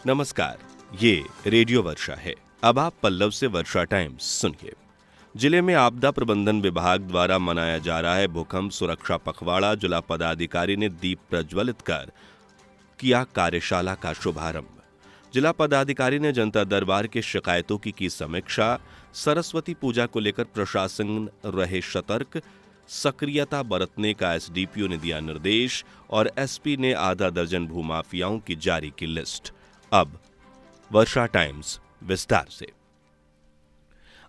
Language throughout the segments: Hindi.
नमस्कार, ये रेडियो वर्षा है। अब आप पल्लव से वर्षा टाइम्स सुनिए। जिले में आपदा प्रबंधन विभाग द्वारा मनाया जा रहा है भूकंप सुरक्षा पखवाड़ा। जिला पदाधिकारी ने दीप प्रज्वलित कर किया कार्यशाला का शुभारंभ। जिला पदाधिकारी ने जनता दरबार के शिकायतों की समीक्षा। सरस्वती पूजा को लेकर प्रशासन रहे सतर्क, सक्रियता बरतने का एसडीपीओ ने दिया निर्देश और एसपी ने आधा दर्जन भूमाफियाओं की जारी की लिस्ट। अब वर्षा टाइम्स विस्तार से।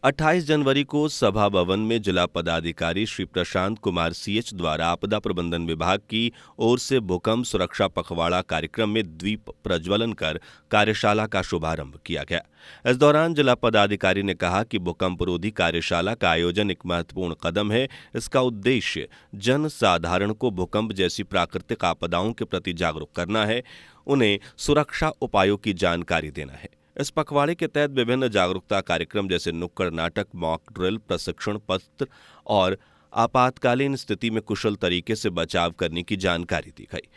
28 जनवरी को सभा भवन में जिला पदाधिकारी श्री प्रशांत कुमार सीएच द्वारा आपदा प्रबंधन विभाग की ओर से भूकंप सुरक्षा पखवाड़ा कार्यक्रम में दीप प्रज्वलन कर कार्यशाला का शुभारंभ किया गया। इस दौरान जिला पदाधिकारी ने कहा कि भूकंप रोधी कार्यशाला का आयोजन एक महत्वपूर्ण कदम है। इसका उद्देश्य जन साधारण को भूकंप जैसी प्राकृतिक आपदाओं के प्रति जागरूक करना है, उन्हें सुरक्षा उपायों की जानकारी देना है। इस पखवाड़े के तहत विभिन्न जागरूकता कार्यक्रम जैसे नुक्कड़ नाटक, मॉक ड्रिल, प्रशिक्षण पत्र और आपातकालीन स्थिति में कुशल तरीके से बचाव करने की जानकारी दी गई।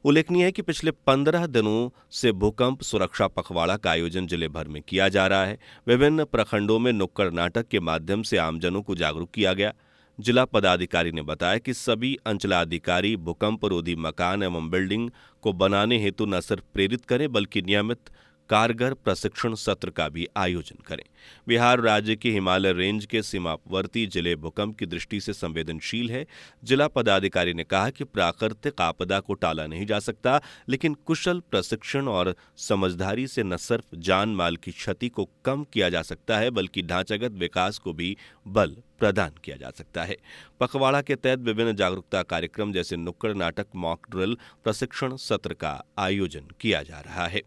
उल्लेखनीय है कि पिछले 15 दिनों से भूकंप सुरक्षा पखवाड़ा का आयोजन जिले भर में किया जा रहा है। विभिन्न प्रखंडों में नुक्कड़ नाटक के माध्यम से आमजनों को जागरूक किया गया। जिला पदाधिकारी ने बताया कि सभी अंचलाधिकारी भूकंप रोधी मकान एवं बिल्डिंग को बनाने हेतु न सिर्फ प्रेरित करें बल्कि नियमित कारगर प्रशिक्षण सत्र का भी आयोजन करें। बिहार राज्य के हिमालय रेंज के सीमावर्ती जिले भूकंप की दृष्टि से संवेदनशील है। जिला पदाधिकारी ने कहा कि प्राकृतिक आपदा को टाला नहीं जा सकता, लेकिन कुशल प्रशिक्षण और समझदारी से न सिर्फ जान माल की क्षति को कम किया जा सकता है बल्कि ढांचागत विकास को भी बल प्रदान किया जा सकता है। पखवाड़ा के तहत विभिन्न जागरूकता कार्यक्रम जैसे नुक्कड़ नाटक, मॉक ड्रिल, प्रशिक्षण सत्र का आयोजन किया जा रहा है।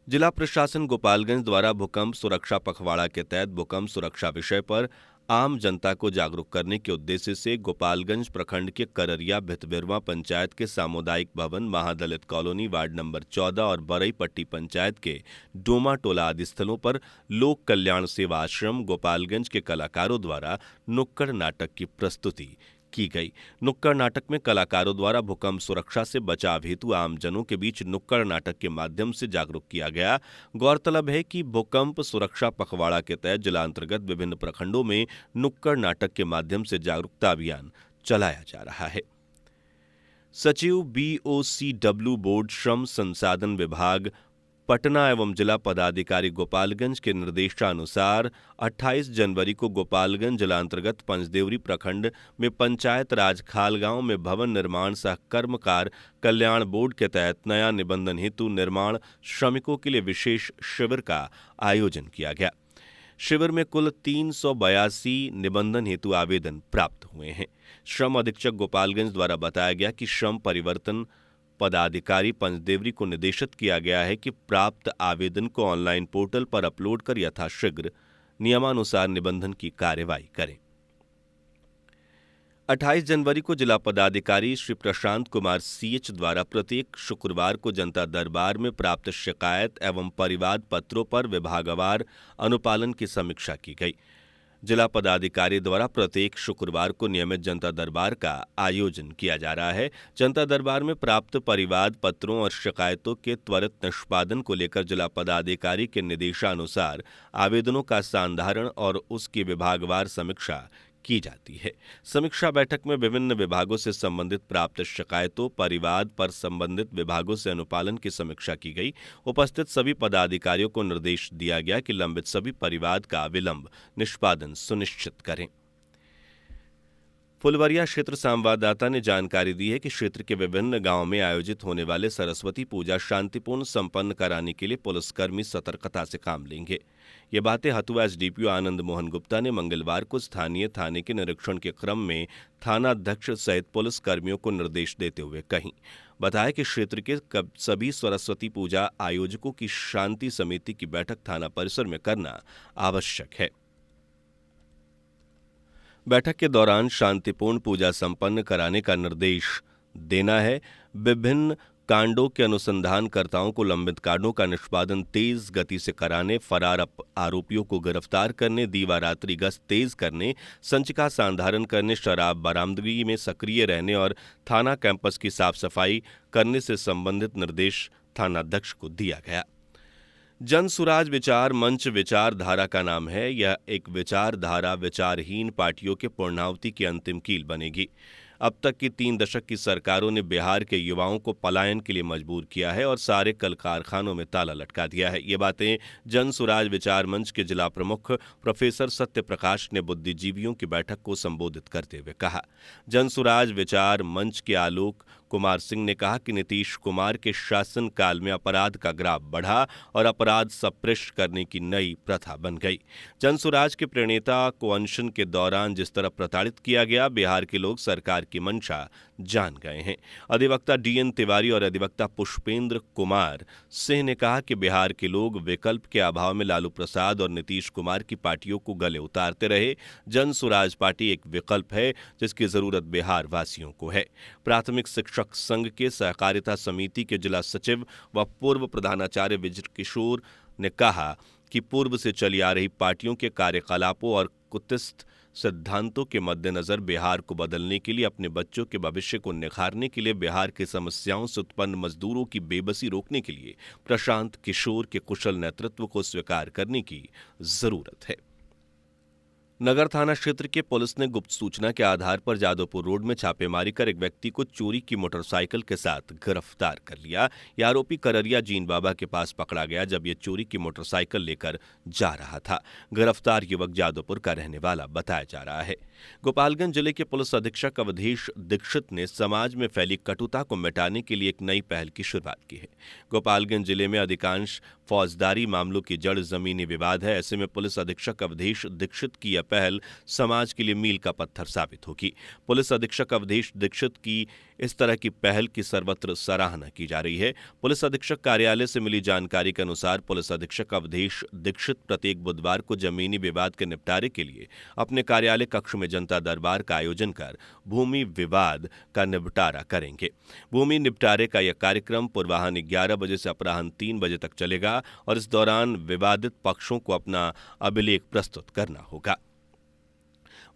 जिला प्रशासन गोपालगंज द्वारा भूकंप सुरक्षा पखवाड़ा के तहत भूकंप सुरक्षा विषय पर आम जनता को जागरूक करने के उद्देश्य से गोपालगंज प्रखंड के कररिया भितबिरवा पंचायत के सामुदायिक भवन, महादलित कॉलोनी वार्ड नंबर 14 और बरई पट्टी पंचायत के डोमा टोला आदि स्थलों पर लोक कल्याण सेवा आश्रम गोपालगंज के कलाकारों द्वारा नुक्कड़ नाटक की प्रस्तुति की गई। नुक्कड़ नाटक में कलाकारों द्वारा भूकंप सुरक्षा से बचाव हेतु आमजनों के बीच नुक्कड़ नाटक के माध्यम से जागरूक किया गया। गौरतलब है कि भूकंप सुरक्षा पखवाड़ा के तहत जिला अंतर्गत विभिन्न प्रखंडों में नुक्कड़ नाटक के माध्यम से जागरूकता अभियान चलाया जा रहा है। सचिव बीओसीडब्ल्यू बोर्ड, श्रम संसाधन विभाग पटना एवं जिला पदाधिकारी गोपालगंज के निर्देशानुसार 28 जनवरी को गोपालगंज जिला अंतर्गत पंचदेवरी प्रखंड में पंचायत राज खालगांव में भवन निर्माण सह कर्मकार कल्याण बोर्ड के तहत नया निबंधन हेतु निर्माण श्रमिकों के लिए विशेष शिविर का आयोजन किया गया। शिविर में कुल 382 निबंधन हेतु आवेदन प्राप्त हुए हैं। श्रम अधीक्षक गोपालगंज द्वारा बताया गया कि श्रम परिवर्तन पदाधिकारी पंचदेवरी को निर्देशित किया गया है कि प्राप्त आवेदन को ऑनलाइन पोर्टल पर अपलोड कर यथाशीघ्र नियमानुसार निबंधन की कार्यवाही करें। 28 जनवरी को जिला पदाधिकारी श्री प्रशांत कुमार सीएच द्वारा प्रत्येक शुक्रवार को जनता दरबार में प्राप्त शिकायत एवं परिवाद पत्रों पर विभागवार अनुपालन की समीक्षा की गई। जिला पदाधिकारी द्वारा प्रत्येक शुक्रवार को नियमित जनता दरबार का आयोजन किया जा रहा है। जनता दरबार में प्राप्त परिवाद पत्रों और शिकायतों के त्वरित निष्पादन को लेकर जिला पदाधिकारी के निर्देशानुसार आवेदनों का संधारण और उसकी विभागवार समीक्षा की जाती है। समीक्षा बैठक में विभिन्न विभागों से संबंधित प्राप्त शिकायतों, परिवाद पर संबंधित विभागों से अनुपालन की समीक्षा की गई। उपस्थित सभी पदाधिकारियों को निर्देश दिया गया कि लंबित सभी परिवाद का विलंब निष्पादन सुनिश्चित करें। फुलवरिया क्षेत्र संवाददाता ने जानकारी दी है कि क्षेत्र के विभिन्न गांवों में आयोजित होने वाले सरस्वती पूजा शांतिपूर्ण संपन्न कराने के लिए पुलिसकर्मी सतर्कता से काम लेंगे। ये बातें हथुआ एसडीपीओ आनंद मोहन गुप्ता ने मंगलवार को स्थानीय थाने के निरीक्षण के क्रम में थानाध्यक्ष सहित पुलिस कर्मियों को निर्देश देते हुए कहीं। बताया कि क्षेत्र के सभी सरस्वती पूजा आयोजकों की शांति समिति की बैठक थाना परिसर में करना आवश्यक है। बैठक के दौरान शांतिपूर्ण पूजा संपन्न कराने का निर्देश देना है। विभिन्न कांडों के अनुसंधानकर्ताओं को लंबित कांडों का निष्पादन तेज गति से कराने, फरार आरोपियों को गिरफ्तार करने, दीवारात्रि गश्त तेज करने, संचिका संधारण करने, शराब बरामदगी में सक्रिय रहने और थाना कैंपस की साफ सफाई करने से संबंधित निर्देश थानाध्यक्ष को दिया गया। जन सुराज विचार मंच विचारधारा का नाम है। यह एक विचारधारा विचारहीन पार्टियों के पूर्णावती की अंतिम कील बनेगी। अब तक की 3 दशक की सरकारों ने बिहार के युवाओं को पलायन के लिए मजबूर किया है और सारे कल कारखानों में ताला लटका दिया है। ये बातें जन सुराज विचार मंच के जिला प्रमुख प्रोफेसर सत्य प्रकाश ने बुद्धिजीवियों की बैठक को संबोधित करते हुए कहा। जन सुराज विचार मंच के आलोक कुमार सिंह ने कहा कि नीतीश कुमार के शासनकाल में अपराध का ग्राफ बढ़ा और अपराध सप्रेश करने की नई प्रथा बन गई। जनसुराज के प्रणेता को अनशन के दौरान जिस तरह प्रताड़ित किया गया, बिहार के लोग सरकार की मंशा जान गए हैं। अधिवक्ता DN तिवारी और अधिवक्ता पुष्पेंद्र कुमार सिंह ने कहा कि बिहार के लोग विकल्प के अभाव में लालू प्रसाद और नीतीश कुमार की पार्टियों को गले उतारते रहे। जन सुराज पार्टी एक विकल्प है जिसकी जरूरत बिहार वासियों को है। प्राथमिक शिक्षक संघ के सहकारिता समिति के जिला सचिव व पूर्व प्रधानाचार्य विजय किशोर ने कहा कि पूर्व से चली आ रही पार्टियों के कार्यकलापों और कुत्सित सिद्धांतों के मद्देनजर बिहार को बदलने के लिए, अपने बच्चों के भविष्य को निखारने के लिए, बिहार की समस्याओं से उत्पन्न मजदूरों की बेबसी रोकने के लिए प्रशांत किशोर के कुशल नेतृत्व को स्वीकार करने की जरूरत है। नगर थाना क्षेत्र के पुलिस ने गुप्त सूचना के आधार पर जादवपुर रोड में छापेमारी कर एक व्यक्ति को चोरी की मोटरसाइकिल के साथ गिरफ्तार कर लिया। यह आरोपी कररिया जीन बाबा के पास पकड़ा गया जब यह चोरी की मोटरसाइकिल लेकर जा रहा था। गिरफ्तार युवक जादवपुर का रहने वाला बताया जा रहा है। गोपालगंज जिले के पुलिस अधीक्षक अवधेश दीक्षित ने समाज में फैली कटुता को मिटाने के लिए एक नई पहल की शुरुआत की है। गोपालगंज जिले में अधिकांश फौजदारी मामलों की जड़ जमीनी विवाद है। ऐसे में पुलिस अधीक्षक अवधेश दीक्षित की यह पहल समाज के लिए मील का पत्थर साबित होगी। पुलिस अधीक्षक अवधेश दीक्षित की इस तरह की पहल की सर्वत्र सराहना की जा रही है। पुलिस अधीक्षक कार्यालय से मिली जानकारी के अनुसार पुलिस अधीक्षक अवधेश दीक्षित प्रत्येक बुधवार को जमीनी विवाद के निपटारे के लिए अपने कार्यालय कक्ष में जनता दरबार का आयोजन कर भूमि विवाद का निपटारा करेंगे। भूमि निपटारे का यह कार्यक्रम पूर्वाह्न 11 बजे से अपराह्न 3 बजे तक चलेगा और इस दौरान विवादित पक्षों को अपना अभिलेख प्रस्तुत करना होगा।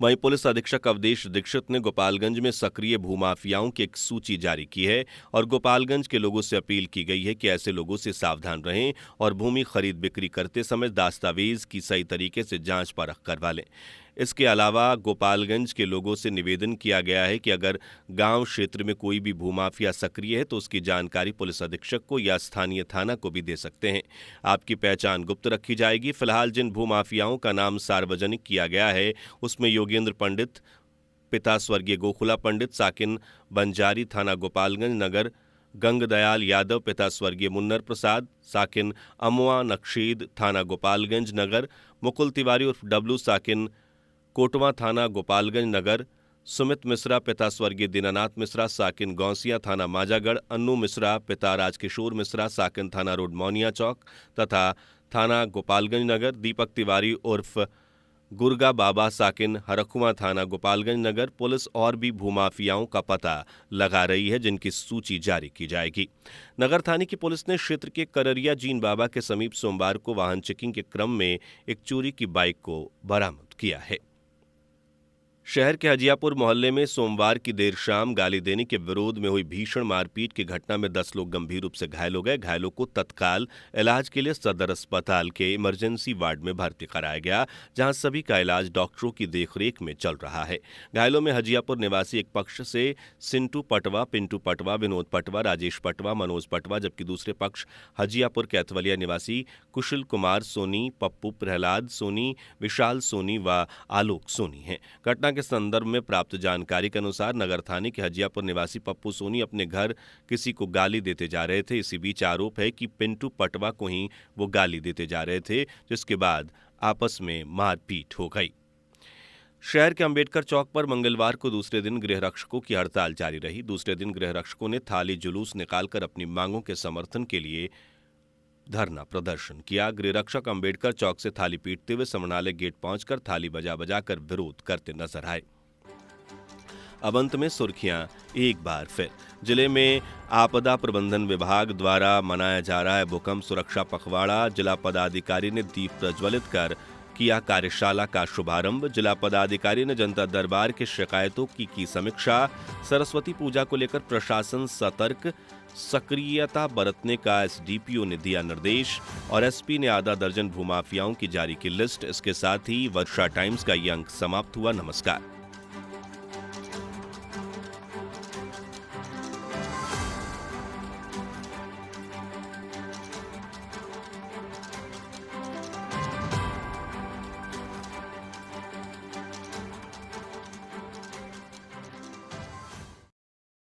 वहीं पुलिस अधीक्षक अवधेश दीक्षित ने गोपालगंज में सक्रिय भूमाफियाओं की एक सूची जारी की है और गोपालगंज के लोगों से अपील की गई है कि ऐसे लोगों से सावधान रहें और भूमि खरीद बिक्री करते समय दस्तावेज की सही तरीके से जांच परख करवा लें। इसके अलावा गोपालगंज के लोगों से निवेदन किया गया है कि अगर गांव क्षेत्र में कोई भी भूमाफिया सक्रिय है तो उसकी जानकारी पुलिस अधीक्षक को या स्थानीय थाना को भी दे सकते हैं। आपकी पहचान गुप्त रखी जाएगी। फिलहाल जिन भूमाफियाओं का नाम सार्वजनिक किया गया है उसमें योगेंद्र पंडित पिता स्वर्गीय गोखुला पंडित, साकिन बंजारी थाना गोपालगंज नगर, गंगदयाल यादव पिता स्वर्गीय मुन्नर प्रसाद, साकिन अमुआ नक्शीद थाना गोपालगंज नगर, मुकुल तिवारी उर्फ डब्लू साकिन कोटवा थाना गोपालगंज नगर, सुमित मिश्रा पिता स्वर्गीय दीनानाथ मिश्रा साकिन गौसिया थाना माजागढ़, अन्नू मिश्रा पिता राजकिशोर मिश्रा साकिन थाना रोड मौनिया चौक तथा थाना गोपालगंज नगर, दीपक तिवारी उर्फ गुरगा बाबा साकिन हरखुआ थाना गोपालगंज नगर। पुलिस और भी भूमाफियाओं का पता लगा रही है जिनकी सूची जारी की जाएगी। नगर थाने की पुलिस ने क्षेत्र के कररिया जीन बाबा के समीप सोमवार को वाहन चेकिंग के क्रम में एक चोरी की बाइक को बरामद किया है। शहर के हजियापुर मोहल्ले में सोमवार की देर शाम गाली देने के विरोध में हुई भीषण मारपीट की घटना में 10 लोग गंभीर रूप से घायल हो गए। घायलों को तत्काल इलाज के लिए सदर अस्पताल के इमरजेंसी वार्ड में भर्ती कराया गया, जहां सभी का इलाज डॉक्टरों की देखरेख में चल रहा है। घायलों में हजियापुर निवासी एक पक्ष से सिंटू पटवा, पिंटू पटवा, विनोद पटवा, राजेश पटवा, मनोज पटवा, जबकि दूसरे पक्ष हजियापुर कैथवलिया निवासी कुशल कुमार सोनी, पप्पू प्रहलाद सोनी, विशाल सोनी व आलोक सोनी हैं। घटना के संदर्भ में प्राप्त जानकारी के अनुसार नगर थाने के हजियापुर निवासी पप्पू सोनी अपने घर किसी को गाली देते जा रहे थे। इसी बीच आरोप है कि पिंटू पटवा को ही वो गाली देते जा रहे थे, जिसके बाद आपस में मारपीट हो गई। शहर के अंबेडकर चौक पर मंगलवार को दूसरे दिन गृह रक्षकों की हड़ताल जारी रही। दूसरे दिन गृह रक्षकों ने थाली जुलूस निकालकर अपनी मांगों के समर्थन के लिए धरना प्रदर्शन किया। गृह रक्षक अंबेडकर चौक से थाली पीटते हुए समरणालय गेट पहुंचकर थाली बजा बजाकर विरोध करते नजर आए। अब अंत में सुर्खियां एक बार फिर। जिले में आपदा प्रबंधन विभाग द्वारा मनाया जा रहा है भूकंप सुरक्षा पखवाड़ा। जिला पदाधिकारी ने दीप प्रज्वलित कर किया कार्यशाला का शुभारंभ। जिला पदाधिकारी ने जनता दरबार की शिकायतों की समीक्षा। सरस्वती पूजा को लेकर प्रशासन सतर्क, सक्रियता बरतने का एसडीपीओ ने दिया निर्देश और एसपी ने आधा दर्जन भूमाफियाओं की जारी की लिस्ट। इसके साथ ही वर्षा टाइम्स का ये अंक समाप्त हुआ। नमस्कार।